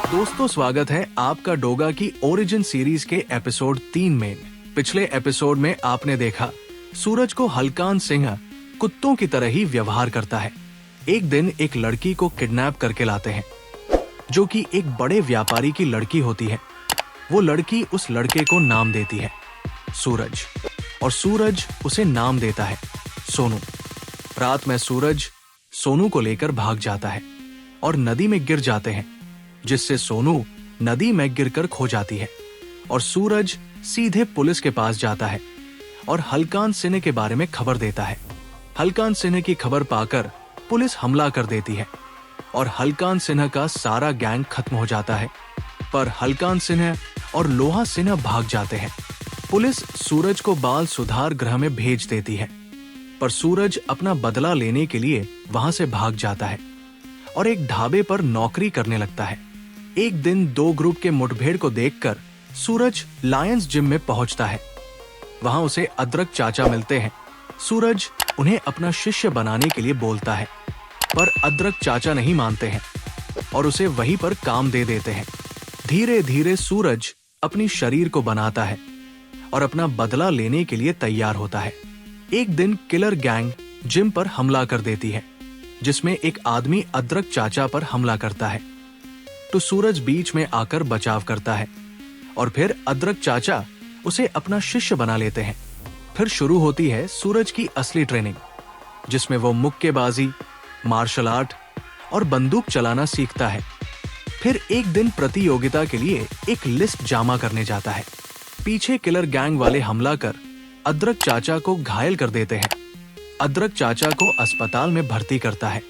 दोस्तों, स्वागत है आपका डोगा की ओरिजिन सीरीज के एपिसोड 3 में। पिछले एपिसोड में आपने देखा सूरज को हलकान सिंह कुत्तों की तरह ही व्यवहार करता है। एक दिन एक लड़की को किडनैप करके लाते हैं जो कि एक बड़े व्यापारी की लड़की होती है। वो लड़की उस लड़के को नाम देती है सूरज, और सूरज उसे नाम देता है सोनू। रात में सूरज सोनू को लेकर भाग जाता है और नदी में गिर जाते हैं, जिससे सोनू नदी में गिरकर खो जाती है और सूरज सीधे पुलिस के पास जाता है और हलकान सिन्हा के बारे में खबर देता है। हलकान सिन्हा की खबर पाकर पुलिस हमला कर देती है और हलकान सिन्हा का सारा गैंग खत्म हो जाता है, पर हलकान सिन्हा और लोहा सिन्हा भाग जाते हैं। पुलिस सूरज को बाल सुधार गृह में भेज देती है, पर सूरज अपना बदला लेने के लिए वहां से भाग जाता है और एक ढाबे पर नौकरी करने लगता है। एक दिन दो ग्रुप के मुठभेड़ को देखकर सूरज लायंस जिम में पहुंचता है। वहां उसे अदरक चाचा मिलते हैं। सूरज उन्हें अपना शिष्य बनाने के लिए बोलता है, पर अदरक चाचा नहीं मानते हैं और उसे वहीं पर काम दे देते हैं। धीरे धीरे सूरज अपनी शरीर को बनाता है और अपना बदला लेने के लिए तैयार होता है। एक दिन किलर गैंग जिम पर हमला कर देती है, जिसमें एक आदमी अदरक चाचा पर हमला करता है, तो सूरज बीच में आकर बचाव करता है और फिर अदरक चाचा उसे अपना शिष्य बना लेते हैं। फिर शुरू होती है सूरज की असली ट्रेनिंग, जिसमें वो मुक्केबाजी, मार्शल आर्ट और बंदूक चलाना सीखता है। फिर एक दिन प्रतियोगिता के लिए एक लिस्ट जामा करने जाता है। पीछे किलर गैंग वाले हमला कर अदरक चाचा को घायल कर देते हैं। अदरक चाचा को अस्पताल में भर्ती करता है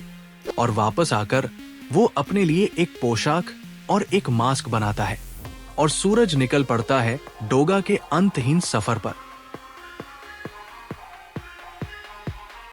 और वापस आकर वो अपने लिए एक पोशाक और एक मास्क बनाता है और सूरज निकल पड़ता है डोगा के अंतहीन सफर पर।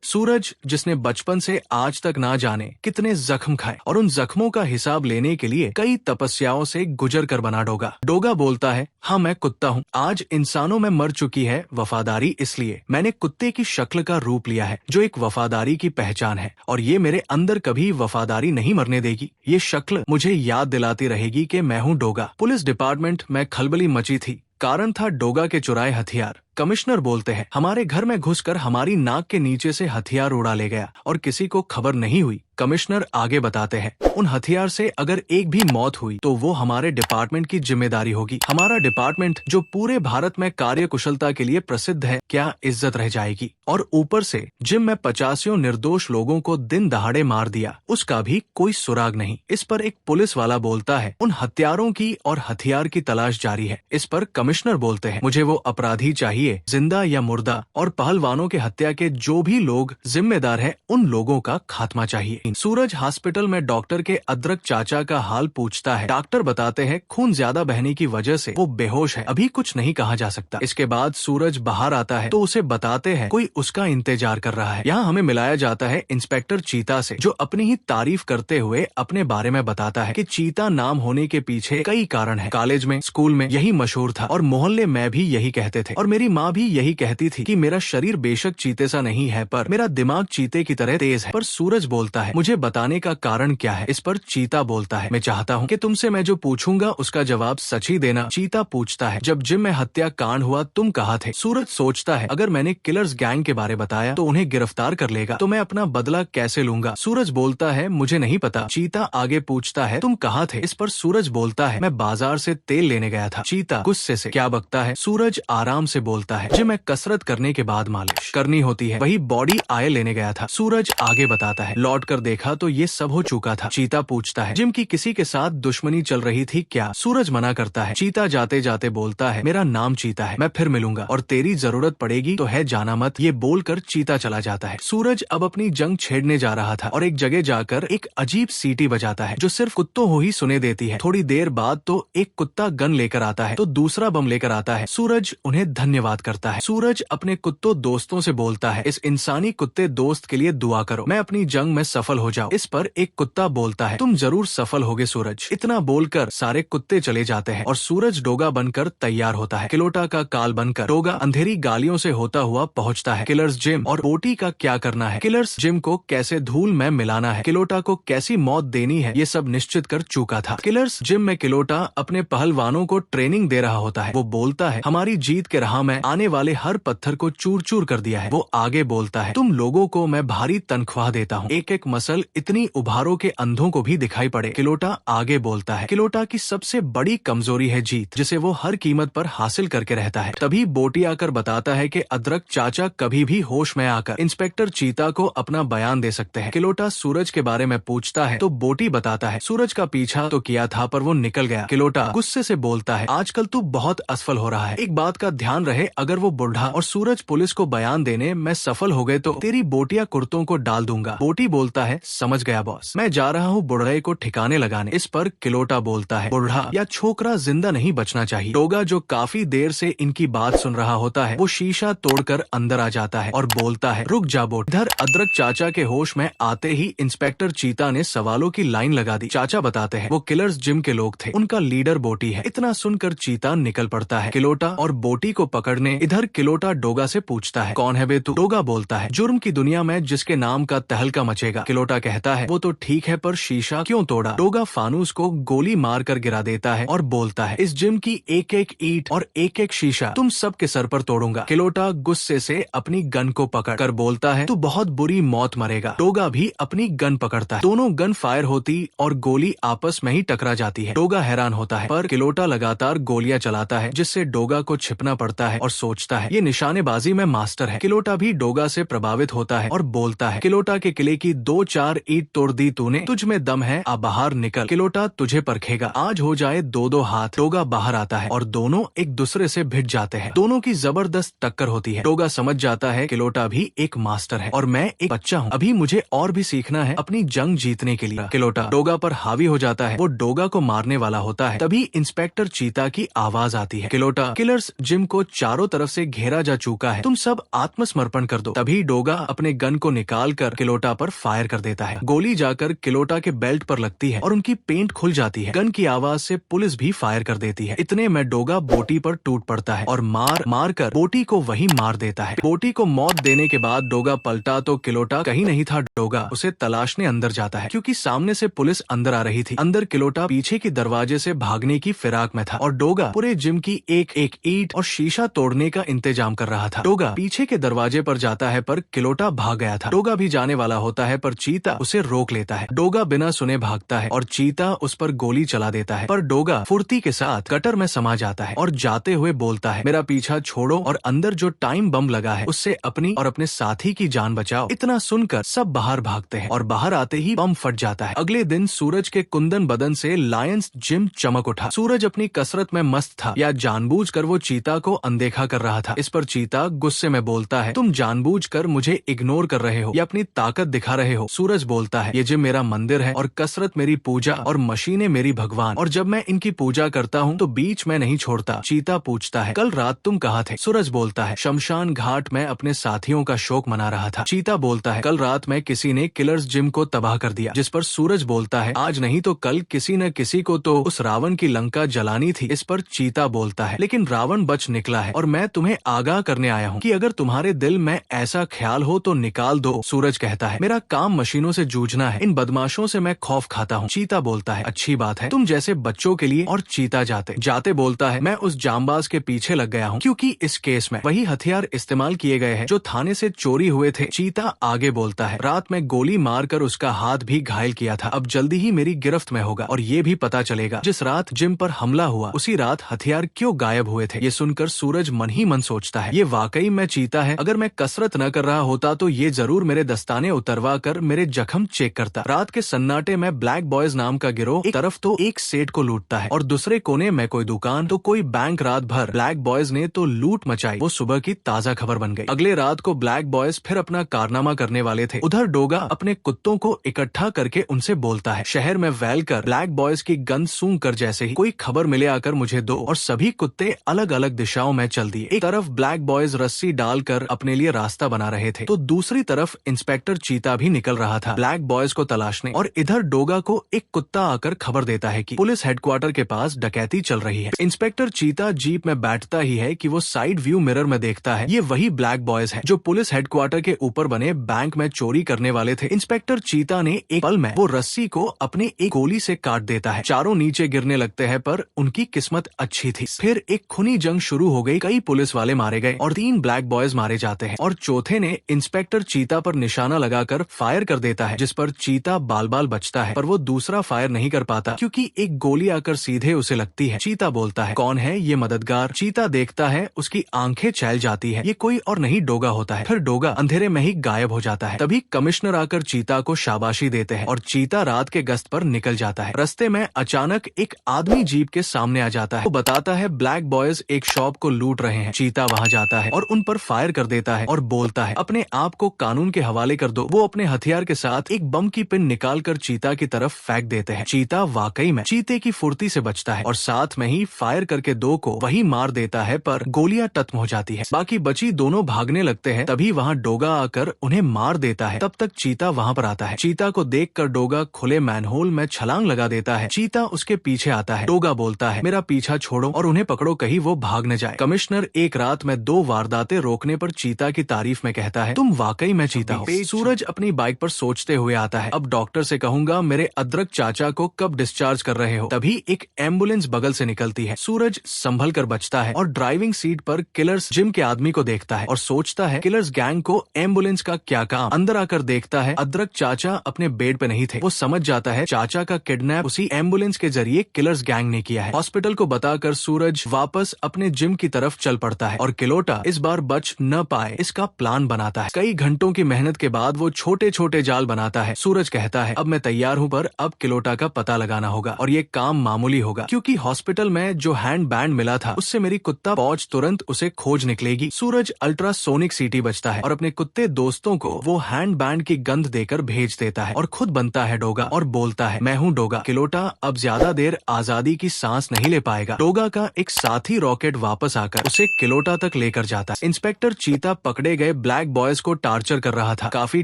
सूरज, जिसने बचपन से आज तक ना जाने कितने जख्म खाए और उन जख्मों का हिसाब लेने के लिए कई तपस्याओं से गुजर कर बना डोगा। डोगा बोलता है, हाँ मैं कुत्ता हूँ। आज इंसानों में मर चुकी है वफादारी, इसलिए मैंने कुत्ते की शक्ल का रूप लिया है, जो एक वफादारी की पहचान है, और ये मेरे अंदर कभी वफादारी नहीं मरने देगी। ये शक्ल मुझे याद दिलाती रहेगी कि मैं हूँ डोगा। पुलिस डिपार्टमेंट में खलबली मची थी। कारण था डोगा के चुराए हथियार। कमिश्नर बोलते हैं, हमारे घर में घुसकर हमारी नाक के नीचे से हथियार उड़ा ले गया और किसी को खबर नहीं हुई। कमिश्नर आगे बताते हैं, उन हथियार से अगर एक भी मौत हुई तो वो हमारे डिपार्टमेंट की जिम्मेदारी होगी। हमारा डिपार्टमेंट जो पूरे भारत में कार्य कुशलता के लिए प्रसिद्ध है, क्या इज्जत रह जाएगी। और ऊपर से जिम में 50 निर्दोष लोगों को दिन दहाड़े मार दिया, उसका भी कोई सुराग नहीं। इस पर एक पुलिस वाला बोलता है, उन हत्यारों की और हथियार की तलाश जारी है। इस पर कमिश्नर बोलते हैं, मुझे वो अपराधी चाहिए, जिंदा या मुर्दा, और पहलवानों के हत्या के जो भी लोग जिम्मेदार हैं, उन लोगों का खात्मा चाहिए। सूरज हॉस्पिटल में डॉक्टर के अदरक चाचा का हाल पूछता है। डॉक्टर बताते हैं खून ज्यादा बहने की वजह से वो बेहोश है, अभी कुछ नहीं कहा जा सकता। इसके बाद सूरज बाहर आता है तो उसे बताते हैं कोई उसका इंतजार कर रहा है। यहाँ हमें मिलाया जाता है इंस्पेक्टर चीता से, जो अपनी ही तारीफ करते हुए अपने बारे में बताता है कि चीता नाम होने के पीछे कई कारण है। कॉलेज में, स्कूल में यही मशहूर था और मोहल्ले में भी यही कहते थे, और मेरी माँ भी यही कहती थी कि मेरा शरीर बेशक चीते सा नहीं है, पर मेरा दिमाग चीते की तरह तेज है। पर सूरज बोलता है, मुझे बताने का कारण क्या है। इस पर चीता बोलता है, मैं चाहता हूँ कि तुमसे मैं जो पूछूंगा उसका जवाब सच ही देना। चीता पूछता है, जब जिम में हत्या कांड हुआ तुम कहाँ थे। सूरज सोचता है, अगर मैंने किलर्स गैंग के बारे बताया तो उन्हें गिरफ्तार कर लेगा, तो मैं अपना बदला कैसे लूंगा। सूरज बोलता है, मुझे नहीं पता। चीता आगे पूछता है, तुम कहाँ थे। इस पर सूरज बोलता है, मैं बाजार से तेल लेने गया था। चीता गुस्से से क्या बकता है। सूरज आराम से बोलता है, जिम में कसरत करने के बाद मालिश करनी होती है, वही बॉडी ऑयल लेने गया था। सूरज आगे बताता है, लौट कर देखा तो ये सब हो चुका था। चीता पूछता है, जिम की किसी के साथ दुश्मनी चल रही थी क्या। सूरज मना करता है। चीता जाते जाते बोलता है, मेरा नाम चीता है, मैं फिर मिलूंगा और तेरी जरूरत पड़ेगी तो है जाना मत। ये बोलकर चीता चला जाता है। सूरज अब अपनी जंग छेड़ने जा रहा था और एक जगह जाकर एक अजीब सीटी बजाता है, जो सिर्फ कुत्तों हो ही सुने देती है। थोड़ी देर बाद तो एक कुत्ता गन लेकर आता है तो दूसरा बम लेकर आता है। सूरज उन्हें धन्यवाद बात करता है। सूरज अपने कुत्तों दोस्तों से बोलता है, इस इंसानी कुत्ते दोस्त के लिए दुआ करो, मैं अपनी जंग में सफल हो जाऊं। इस पर एक कुत्ता बोलता है, तुम जरूर सफल होगे सूरज। इतना बोलकर सारे कुत्ते चले जाते हैं और सूरज डोगा बनकर तैयार होता है। किलोटा का काल बनकर डोगा अंधेरी गालियों से होता हुआ पहुंचता है। किलर्स जिम और बोटी का क्या करना है, किलर्स जिम को कैसे धूल में मिलाना है, किलोटा को कैसी मौत देनी है, ये सब निश्चित कर चुका था। किलर्स जिम में किलोटा अपने पहलवानों को ट्रेनिंग दे रहा होता है। वो बोलता है, हमारी जीत के राह में आने वाले हर पत्थर को चूर चूर कर दिया है। वो आगे बोलता है, तुम लोगों को मैं भारी तनख्वाह देता हूँ, एक एक मसल इतनी उभारों के अंधों को भी दिखाई पड़े। किलोटा आगे बोलता है, किलोटा की सबसे बड़ी कमजोरी है जीत, जिसे वो हर कीमत पर हासिल करके रहता है। तभी बोटी आकर बताता है कि अदरक चाचा कभी भी होश में आकर इंस्पेक्टर चीता को अपना बयान दे सकते हैं। किलोटा सूरज के बारे में पूछता है तो बोटी बताता है, सूरज का पीछा तो किया था पर वो निकल गया। किलोटा गुस्से से बोलता है, आजकल तू बहुत असफल हो रहा है, एक बात का ध्यान रहे, अगर वो बुढ़ा और सूरज पुलिस को बयान देने में सफल हो गए तो तेरी बोटिया कुर्तों को डाल दूंगा। बोटी बोलता है, समझ गया बॉस, मैं जा रहा हूँ बुढ़े को ठिकाने लगाने। इस पर किलोटा बोलता है, बुढ़ा या छोकरा जिंदा नहीं बचना चाहिए। डोगा जो काफी देर से इनकी बात सुन रहा होता है, वो शीशा तोड़कर अंदर आ जाता है और बोलता है, रुक जा बोट। इधर अदरक चाचा के होश में आते ही इंस्पेक्टर चीता ने सवालों की लाइन लगा दी। चाचा बताते हैं वो किलर्स जिम के लोग थे, उनका लीडर बोटी है। इतना सुनकर चीता निकल पड़ता है किलोटा और बोटी को पकड़ने। इधर किलोटा डोगा से पूछता है, कौन है बे तू? डोगा बोलता है, जुर्म की दुनिया में जिसके नाम का तहलका मचेगा। किलोटा कहता है, वो तो ठीक है पर शीशा क्यों तोड़ा? डोगा फानूस को गोली मार कर गिरा देता है और बोलता है, इस जिम की एक एक ईंट और एक एक शीशा तुम सबके सर पर तोड़ूंगा। किलोटा गुस्से से अपनी गन को पकड़ कर बोलता है, तू बहुत बुरी मौत मरेगा। डोगा भी अपनी गन पकड़ता है, दोनों गन फायर होती और गोली आपस में ही टकरा जाती है। डोगा हैरान होता है पर किलोटा लगातार गोलियां चलाता है, जिससे डोगा को छिपना पड़ता है और सोचता है, ये निशानेबाजी में मास्टर है। किलोटा भी डोगा से प्रभावित होता है और बोलता है, किलोटा के किले की 2-4 ईंट तोड़ दी तूने, तुझ में दम है, आ बाहर निकल, किलोटा तुझे परखेगा, आज हो जाए 2-2 हाथ। डोगा बाहर आता है और दोनों एक दूसरे से भिड़ जाते हैं। दोनों की जबरदस्त टक्कर होती है। डोगा समझ जाता है किलोटा भी एक मास्टर है और मैं एक बच्चा हूँ, अभी मुझे और भी सीखना है अपनी जंग जीतने के लिए। किलोटा डोगा पर हावी हो जाता है, वो डोगा को मारने वाला होता है। तभी इंस्पेक्टर चीता की आवाज आती है, किलोटा किलर्स जिम को चारों तरफ से घेरा जा चुका है, तुम सब आत्मसमर्पण कर दो। तभी डोगा अपने गन को निकाल कर किलोटा पर फायर कर देता है। गोली जाकर किलोटा के बेल्ट पर लगती है और उनकी पेंट खुल जाती है। गन की आवाज से पुलिस भी फायर कर देती है। इतने में डोगा बोटी पर टूट पड़ता है और मार कर बोटी को वही मार देता है। बोटी को मौत देने के बाद डोगा पलटा तो किलोटा कहीं नहीं था। डोगा उसे तलाशने अंदर जाता है क्योंकि सामने से पुलिस अंदर आ रही थी। अंदर किलोटा पीछे की दरवाजे से भागने की फिराक में था और डोगा पूरे जिम की एक एक ईंट और शीशा तोड़ने का इंतजाम कर रहा था। डोगा पीछे के दरवाजे पर जाता है पर किलोटा भाग गया था। डोगा भी जाने वाला होता है पर चीता उसे रोक लेता है। डोगा बिना सुने भागता है और चीता उस पर गोली चला देता है, पर डोगा फुर्ती के साथ गटर में समा जाता है और जाते हुए बोलता है, मेरा पीछा छोड़ो और अंदर जो टाइम बम लगा है उससे अपनी और अपने साथी की जान बचाओ। इतना सुनकर सब बाहर भागते हैं और बाहर आते ही बम फट जाता है। अगले दिन सूरज के कुंदन बदन से लायंस जिम चमक उठा। सूरज अपनी कसरत में मस्त था या जानबूझकर वो चीता को अनदेखा कर रहा था। इस पर चीता गुस्से में बोलता है, तुम जानबूझकर मुझे इग्नोर कर रहे हो या अपनी ताकत दिखा रहे हो। सूरज बोलता है, ये जिम मेरा मंदिर है और कसरत मेरी पूजा और मशीनें मेरी भगवान, और जब मैं इनकी पूजा करता हूँ तो बीच में नहीं छोड़ता। चीता पूछता है, कल रात तुम कहाँ थे? सूरज बोलता है, शमशान घाट में अपने साथियों का शोक मना रहा था। चीता बोलता है, कल रात में किसी ने किलर्स जिम को तबाह कर दिया। जिस पर सूरज बोलता है, आज नहीं तो कल किसी न किसी को तो उस रावण की लंका जलानी थी। इस पर चीता बोलता है, लेकिन रावण बच निकला है और मैं तुम्हें आगाह करने आया हूँ कि अगर तुम्हारे दिल में ऐसा ख्याल हो तो निकाल दो। सूरज कहता है, मेरा काम मशीनों से जूझना है, इन बदमाशों से मैं खौफ खाता हूँ। चीता बोलता है, अच्छी बात है, तुम जैसे बच्चों के लिए। और चीता जाते बोलता है, मैं उस जांबाज के पीछे लग गया हूँ क्योंकि इस केस में वही हथियार इस्तेमाल किए गए हैं जो थाने से चोरी हुए थे। चीता आगे बोलता है, रात में गोली मारकर उसका हाथ भी घायल किया था, अब जल्दी ही मेरी गिरफ्त में होगा और ये भी पता चलेगा जिस रात जिम पर हमला हुआ उसी रात हथियार क्यों गायब हुए थे। ये सुनकर सूरज मन ही मन सोचता है, ये वाकई में चीता है, अगर मैं कसरत न कर रहा होता तो ये जरूर मेरे दस्ताने उतरवा कर मेरे जख्म चेक करता। रात के सन्नाटे में ब्लैक बॉयज नाम का गिरोह एक तरफ तो एक सेठ को लूटता है और दूसरे कोने में कोई दुकान तो कोई बैंक। रात भर ब्लैक बॉयज ने तो लूट मचाई, वो सुबह की ताजा खबर बन गई। अगले रात को ब्लैक बॉयज फिर अपना कारनामा करने वाले थे। उधर डोगा अपने कुत्तों को इकट्ठा करके उनसे बोलता है, शहर में वैल कर ब्लैक बॉयज की गंध सूंघ कर जैसे ही कोई खबर मिले आकर मुझे दो। और सभी कुत्ते अलग अलग दिशाओं में चल चल दिए। एक तरफ ब्लैक बॉयज रस्सी डालकर अपने लिए रास्ता बना रहे थे तो दूसरी तरफ इंस्पेक्टर चीता भी निकल रहा था ब्लैक बॉयज को तलाशने। और इधर डोगा को एक कुत्ता आकर खबर देता है कि पुलिस हेडक्वार्टर के पास डकैती चल रही है। इंस्पेक्टर चीता जीप में बैठता ही है कि वो साइड व्यू मिरर में देखता है ये वही ब्लैक बॉयज हैं जो पुलिस हेडक्वार्टर के ऊपर बने बैंक में चोरी करने वाले थे। इंस्पेक्टर चीता ने एक पल में वो रस्सी को अपनी एक गोली से काट देता है। चारों नीचे गिरने लगते हैं पर उनकी किस्मत अच्छी थी। फिर एक खूनी जंग शुरू हो गई। कई पुलिस वाले मारे गए और 3 ब्लैक बॉयज मारे जाते हैं और चौथे ने इंस्पेक्टर चीता पर निशाना लगाकर फायर कर देता है जिस पर चीता बाल बाल बचता है पर वो दूसरा फायर नहीं कर पाता क्योंकि एक गोली आकर सीधे उसे लगती है। चीता बोलता है कौन है ये मददगार। चीता देखता है उसकी आंखें छैल जाती है ये कोई और नहीं डोगा होता है। फिर डोगा अंधेरे में ही गायब हो जाता है। तभी कमिश्नर आकर चीता को शाबाशी देते हैं और चीता रात के गश्त पर निकल जाता है। रास्ते में अचानक एक आदमी जीप के सामने आ जाता है। वो बताता है ब्लैक बॉयज एक शॉप को लूट रहे हैं। चीता वहाँ जाता है और उन पर फायर कर देता है और बोलता है अपने आप को कानून के हवाले कर दो। वो अपने हथियार के साथ एक बम की पिन निकाल कर चीता की तरफ फेंक देते हैं। चीता वाकई में चीते की फुर्ती से बचता है और साथ में ही फायर करके 2 को वही मार देता है पर गोलियां खत्म हो जाती है। बाकी बची दोनों भागने लगते हैं। तभी वहाँ डोगा आकर उन्हें मार देता है। तब तक चीता वहाँ पर आता है। चीता को देखकर डोगा खुले मैनहोल में छलांग लगा देता है। चीता उसके पीछे आता है। डोगा बोलता है मेरा पीछा छोड़ो और उन्हें पकड़ो कहीं वो भाग न जाए। कमिश्नर एक रात में 2 वारदातें रोकने पर चीता की तारीफ में कहता है तुम वाकई में चीता हो। सूरज अपनी बाइक पर सोचते हुए आता है अब डॉक्टर से कहूंगा मेरे अदरक चाचा को कब डिस्चार्ज कर रहे हो। तभी एक एम्बुलेंस बगल से निकलती है। सूरज संभल कर बचता है और ड्राइविंग सीट पर किलर्स जिम के आदमी को देखता है और सोचता है किलर्स गैंग को एम्बुलेंस का क्या काम। अंदर आकर देखता है अदरक चाचा अपने बेड पे नहीं थे। वो समझ जाता है चाचा का किडनैप उसी एम्बुलेंस के जरिए किलर्स गैंग ने किया है। हॉस्पिटल को बताकर सूरज वापस अपने जिम की तरफ चल पड़ता है और किलोटा इस बार बच न पाए इसका प्लान बनाता है। कई घंटों की मेहनत के बाद वो छोटे छोटे जाल बनाता है। सूरज कहता है अब मैं तैयार हूँ पर अब किलोटा का पता लगाना होगा और ये काम मामूली होगा क्योंकि हॉस्पिटल में जो हैंड बैंड मिला था उससे मेरी कुत्ता पहुंच तुरंत उसे खोज निकलेगी। सूरज अल्ट्रासोनिक सीटी बजता है और अपने कुत्ते दोस्तों को वो हैंड बैंड की गंध देकर भेज देता है और खुद बनता है डोगा और बोलता है मैं हूँ डोगा। किलोटा अब ज्यादा देर आजादी की सांस नहीं ले पाएगा। डोगा का एक साथी रॉकेट वापस आकर उसे किलोटा तक लेकर जाता है। इंस्पेक्टर चीता पकड़े गए ब्लैक बॉयज को टार्चर कर रहा था। काफी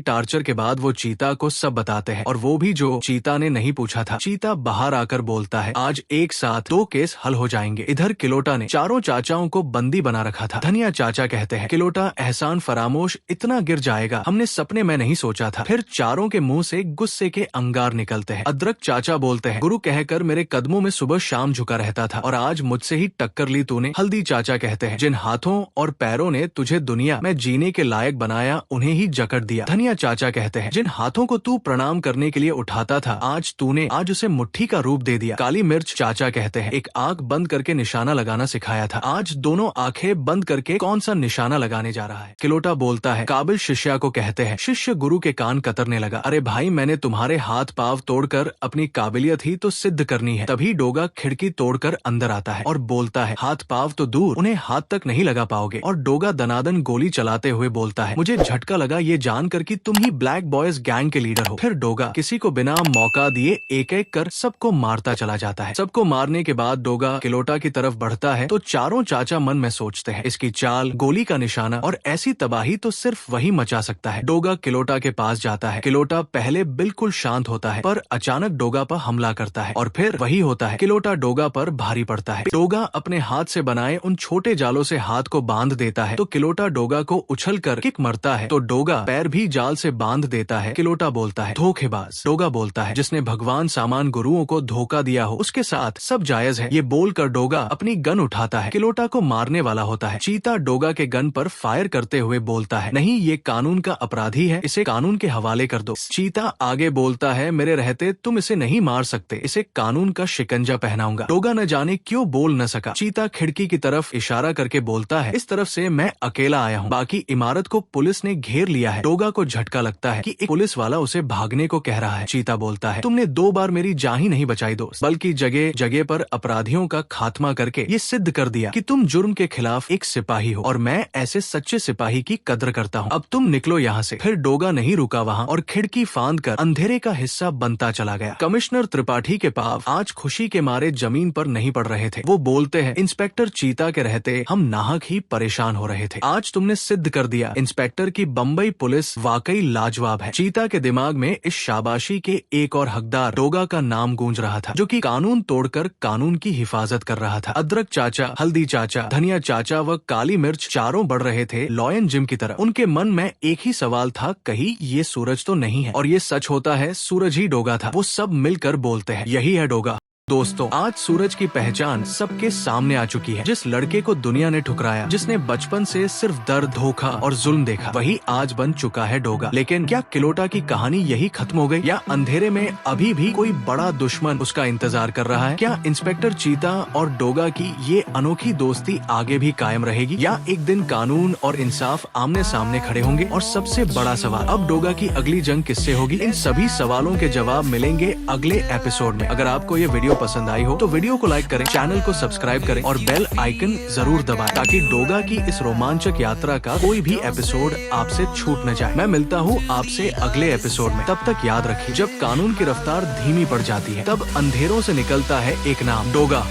टार्चर के बाद वो चीता को सब बताते हैं और वो भी जो चीता ने नहीं पूछा था। चीता बाहर आकर बोलता है आज एक साथ 2 केस हल हो जाएंगे। इधर किलोटा ने चारों चाचाओं को बंदी बना रखा था। धनिया चाचा कहते हैं किलोटा एहसान फरामोश इतना गिर जाएगा हमने सपने में नहीं सोचा था। फिर चारों के मुंह से गुस्से के अंगार निकलते हैं। अदरक चाचा बोलते हैं गुरु कहकर मेरे कदमों में सुबह शाम झुका रहता था और आज मुझसे ही टक्कर ली तूने। हल्दी चाचा कहते हैं जिन हाथों और पैरों ने तुझे दुनिया में जीने के लायक बनाया उन्हें ही जकड़ दिया। धनिया चाचा कहते हैं जिन हाथों को तू प्रणाम करने के लिए उठाता था आज उसे मुट्ठी का रूप दे दिया। काली मिर्च चाचा कहते हैं एक आंख बंद करके निशाना लगाना सिखाया था आज दोनों आंखें बंद करके कौन सा निशाना लगाने जा रहा है। किलोटा बोलता है काबिल शिष्या को कहते हैं। शिष्य गुरु के कान कतरने लगा अरे भाई मैंने तुम्हारे हाथ पाव तोड़कर अपनी काबिलियत ही तो सिद्ध करनी है। तभी डोगा खिड़की तोड़कर अंदर आता है और बोलता है हाथ पाव तो दूर उन्हें हाथ तक नहीं लगा पाओगे। और डोगा दनादन गोली चलाते हुए बोलता है मुझे झटका लगा ये जानकर कि तुम ही ब्लैक बॉयज गैंग के लीडर हो। फिर डोगा किसी को बिना मौका दिए एक एक कर सबको मारता चला जाता है। सबको मारने के बाद डोगा किलोटा की तरफ बढ़ता है तो चारों चाचा मन में सोचते हैं इसकी चाल गोली का निशाना और ऐसी तबाही तो सिर्फ वही मचा सकता है। डोगा किलोटा के पास जाता है। किलोटा पहले बिल्कुल शांत होता है पर अचानक डोगा पर हमला करता है और फिर वही होता है किलोटा डोगा पर भारी पड़ता है। डोगा अपने हाथ से बनाए उन छोटे जालों से हाथ को बांध देता है तो किलोटा डोगा को उछल कर किक मरता है तो डोगा पैर भी जाल से बांध देता है। किलोटा बोलता है धोखेबाज। डोगा बोलता है जिसने भगवान सामान गुरुओं को धोखा दिया हो उसके साथ सब जायज है। ये बोलकर डोगा अपनी गन उठाता है किलोटा को मारने वाला होता है। चीता डोगा के गन पर फायर करते हुए बोलता है नहीं ये कानून का अपराधी है इसे कानून के हवाले कर दो। चीता आगे बोलता है मेरे रहते तुम इसे नहीं मार सकते इसे कानून का शिकंजा पहनाऊंगा। डोगा न जाने क्यों बोल न सका। चीता खिड़की की तरफ इशारा करके बोलता है इस तरफ से मैं अकेला आया हूँ बाकी इमारत को पुलिस ने घेर लिया है। डोगा को झटका लगता है कि एक पुलिस वाला उसे भागने को कह रहा है। चीता बोलता है तुमने 2 बार मेरी जान ही नहीं बचाई दोस्त बल्कि जगह जगह पर अपराधियों का खात्मा करके ये सिद्ध कर दिया कि तुम जुर्म के खिलाफ एक सिपाही हो और मैं ऐसे सच्चे सिपाही की कद्र करता हूँ। अब तुम निकलो यहाँ से। फिर डोगा नहीं रुका वहाँ और खिड़की फांद कर अंधेरे का हिस्सा बनता चला गया। कमिश्नर त्रिपाठी के पाव आज खुशी के मारे जमीन पर नहीं पड़ रहे थे। वो बोलते हैं इंस्पेक्टर चीता के रहते रहते हम नाहक ही परेशान हो रहे थे। आज तुमने सिद्ध कर दिया इंस्पेक्टर की बम्बई पुलिस वाकई लाजवाब है। चीता के दिमाग में इस शाबाशी के एक और हकदार डोगा का नाम गूंज रहा था, जो कि कानून तोड़कर कानून की हिफाजत कर रहा था। अदरक चाचा, हल्दी चाचा, धनिया चाचा व काली मिर्च चारों बढ़ रहे थे लॉयन जिम की तरफ। उनके मन में एक ही सवाल था, कहीं ये सूरज तो नहीं है? और ये सच होता है, सूरज ही डोगा था। वो सब मिलकर बोलते हैं, यही है डोगा। दोस्तों, आज सूरज की पहचान सबके सामने आ चुकी है। जिस लड़के को दुनिया ने ठुकराया, जिसने बचपन से सिर्फ दर्द, धोखा और जुल्म देखा, वही आज बन चुका है डोगा। लेकिन क्या किलोटा की कहानी यही खत्म हो गई, या अंधेरे में अभी भी कोई बड़ा दुश्मन उसका इंतजार कर रहा है? क्या इंस्पेक्टर चीता और डोगा की ये अनोखी दोस्ती आगे भी कायम रहेगी, या एक दिन कानून और इंसाफ आमने सामने खड़े होंगे? और सबसे बड़ा सवाल, अब डोगा की अगली जंग किससे होगी? इन सभी सवालों के जवाब मिलेंगे अगले एपिसोड में। अगर आपको ये वीडियो पसंद आई हो तो वीडियो को लाइक करें, चैनल को सब्सक्राइब करें और बेल आइकन जरूर दबाएं, ताकि डोगा की इस रोमांचक यात्रा का कोई भी एपिसोड आपसे छूट न जाए। मैं मिलता हूँ आपसे अगले एपिसोड में। तब तक याद रखिए, जब कानून की रफ्तार धीमी पड़ जाती है, तब अंधेरों से निकलता है एक नाम, डोगा।